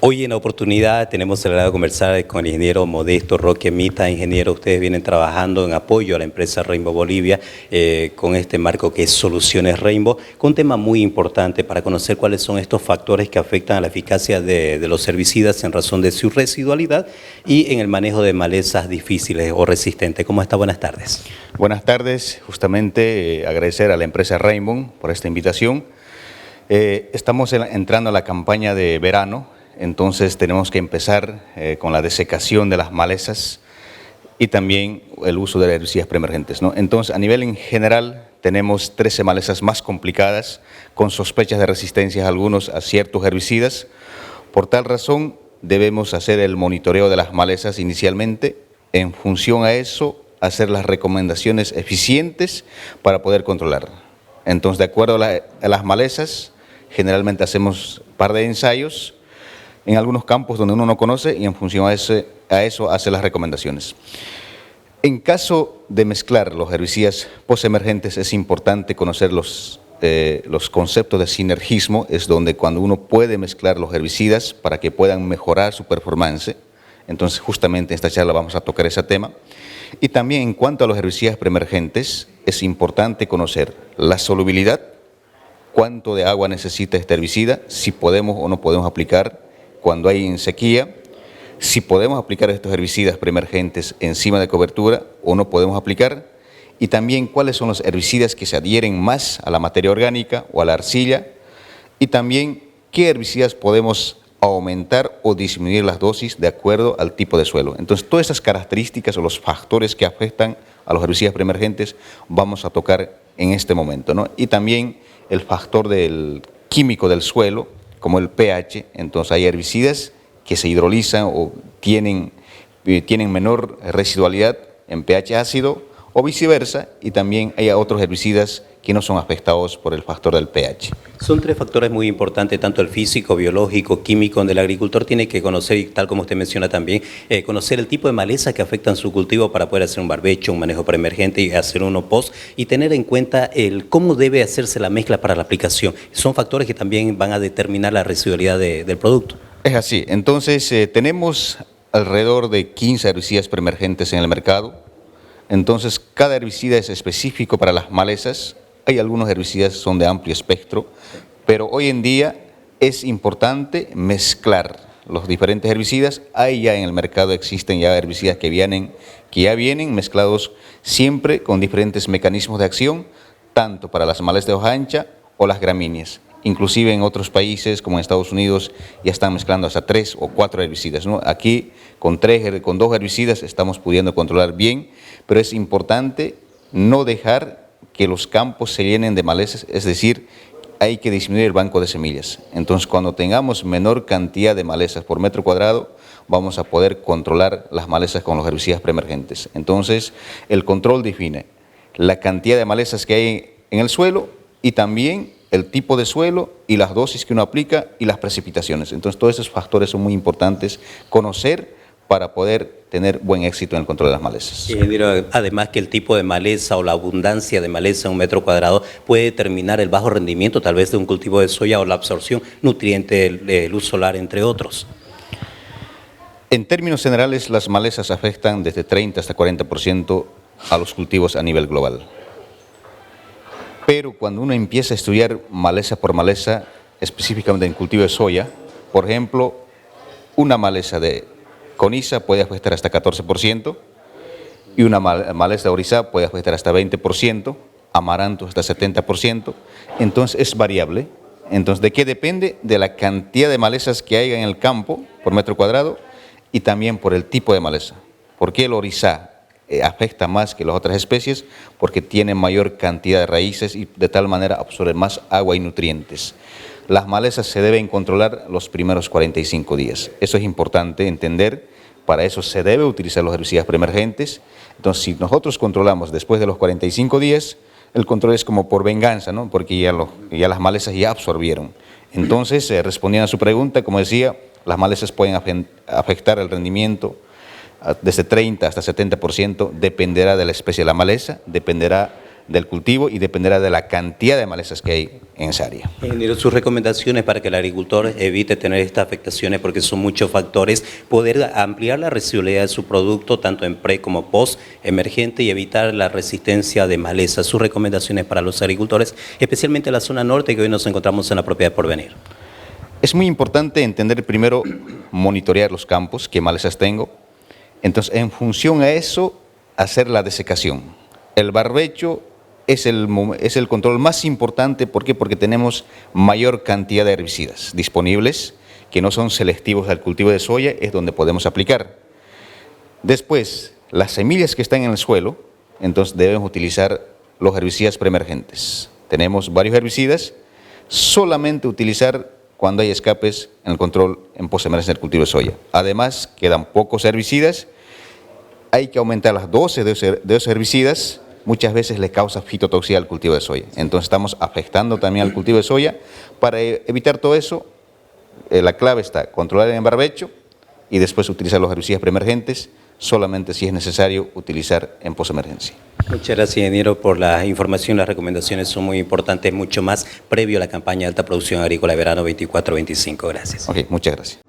Hoy en la oportunidad tenemos el agrado de conversar con el ingeniero Modesto Roque Mita. Ingeniero, ustedes vienen trabajando en apoyo a la empresa Rainbow Bolivia con este marco que es Soluciones Rainbow, con un tema muy importante para conocer cuáles son estos factores que afectan a la eficacia de los herbicidas en razón de su residualidad y en el manejo de malezas difíciles o resistentes. ¿Cómo está? Buenas tardes. Buenas tardes. Justamente agradecer a la empresa Rainbow por esta invitación. Estamos entrando a la campaña de verano. Entonces tenemos que empezar con la desecación de las malezas y también el uso de herbicidas preemergentes, ¿no? Entonces, a nivel en general, tenemos 13 malezas más complicadas, con sospechas de resistencia algunos a ciertos herbicidas. Por tal razón, debemos hacer el monitoreo de las malezas inicialmente. En función a eso, hacer las recomendaciones eficientes para poder controlar. Entonces, de acuerdo a las malezas, generalmente hacemos un par de ensayos en algunos campos donde uno no conoce y en función a eso hace las recomendaciones. En caso de mezclar los herbicidas postemergentes es importante conocer los conceptos de sinergismo, es donde cuando uno puede mezclar los herbicidas para que puedan mejorar su performance. Entonces justamente en esta charla vamos a tocar ese tema. Y también en cuanto a los herbicidas preemergentes es importante conocer la solubilidad, cuánto de agua necesita este herbicida, si podemos o no podemos aplicar cuando hay sequía, si podemos aplicar estos herbicidas preemergentes encima de cobertura o no podemos aplicar, y también cuáles son los herbicidas que se adhieren más a la materia orgánica o a la arcilla, y también qué herbicidas podemos aumentar o disminuir las dosis de acuerdo al tipo de suelo. Entonces, todas esas características o los factores que afectan a los herbicidas preemergentes vamos a tocar en este momento, ¿no? Y también el factor del químico del suelo, como el pH. Entonces hay herbicidas que se hidrolizan o tienen menor residualidad en pH ácido o viceversa, y también hay otros herbicidas que no son afectados por el factor del pH. Son tres factores muy importantes, tanto el físico, biológico, químico, donde el agricultor tiene que conocer, y tal como usted menciona también, conocer el tipo de maleza que afectan su cultivo para poder hacer un barbecho, un manejo preemergente y hacer uno post, y tener en cuenta cómo debe hacerse la mezcla para la aplicación. Son factores que también van a determinar la residualidad del producto. Es así. Entonces, tenemos alrededor de 15 herbicidas preemergentes en el mercado. Entonces, cada herbicida es específico para las malezas. Hay algunos herbicidas que son de amplio espectro, pero hoy en día es importante mezclar los diferentes herbicidas. Ahí ya en el mercado existen ya herbicidas que ya vienen mezclados siempre con diferentes mecanismos de acción, tanto para las malezas de hoja ancha o las gramíneas. Inclusive en otros países, como en Estados Unidos, ya están mezclando hasta 3 o 4 herbicidas, ¿no? Aquí con 2 herbicidas estamos pudiendo controlar bien, pero es importante no dejar que los campos se llenen de malezas, es decir, hay que disminuir el banco de semillas. Entonces, cuando tengamos menor cantidad de malezas por metro cuadrado, vamos a poder controlar las malezas con los herbicidas preemergentes. Entonces, el control define la cantidad de malezas que hay en el suelo y también el tipo de suelo y las dosis que uno aplica y las precipitaciones. Entonces, todos esos factores son muy importantes conocer para poder tener buen éxito en el control de las malezas. Además que el tipo de maleza o la abundancia de maleza en un metro cuadrado puede determinar el bajo rendimiento tal vez de un cultivo de soya o la absorción nutriente de luz solar, entre otros. En términos generales, las malezas afectan desde 30 hasta 40% a los cultivos a nivel global. Pero cuando uno empieza a estudiar maleza por maleza, específicamente en cultivo de soya, por ejemplo, una maleza de coniza puede afectar hasta 14% y una maleza de orizá puede afectar hasta 20%, amaranto hasta 70%, entonces es variable. Entonces, ¿de qué depende? De la cantidad de malezas que haya en el campo por metro cuadrado y también por el tipo de maleza. ¿Por qué el orizá afecta más que las otras especies? Porque tiene mayor cantidad de raíces y de tal manera absorbe más agua y nutrientes. Las malezas se deben controlar los primeros 45 días. Eso es importante entender. Para eso se debe utilizar los herbicidas preemergentes. Entonces, si nosotros controlamos después de los 45 días, el control es como por venganza, ¿no? Porque ya las malezas ya absorbieron. Entonces, respondiendo a su pregunta, como decía, las malezas pueden afectar el rendimiento desde 30 hasta 70%, dependerá de la especie de la maleza, dependerá del cultivo y dependerá de la cantidad de malezas que hay en esa área. Ingeniero, sus recomendaciones para que el agricultor evite tener estas afectaciones, porque son muchos factores, poder ampliar la residualidad de su producto, tanto en pre como post emergente, y evitar la resistencia de malezas. Sus recomendaciones para los agricultores, especialmente en la zona norte, que hoy nos encontramos en la propiedad Porvenir. Es muy importante entender primero, monitorear los campos, qué malezas tengo. Entonces, en función a eso, hacer la desecación. El barbecho es el control más importante. ¿Por qué? Porque tenemos mayor cantidad de herbicidas disponibles, que no son selectivos al cultivo de soya, es donde podemos aplicar. Después, las semillas que están en el suelo, entonces debemos utilizar los herbicidas preemergentes. Tenemos varios herbicidas, solamente utilizar cuando hay escapes en el control en postemergencia del cultivo de soya. Además, quedan pocos herbicidas, hay que aumentar las dosis de esos herbicidas, muchas veces le causa fitotoxicidad al cultivo de soya. Entonces estamos afectando también al cultivo de soya. Para evitar todo eso, la clave está controlar el barbecho y después utilizar los herbicidas preemergentes, solamente si es necesario utilizar en postemergencia. Muchas gracias, ingeniero, por la información. Las recomendaciones son muy importantes, mucho más previo a la campaña de alta producción agrícola de verano 24-25. Gracias. Ok, muchas gracias.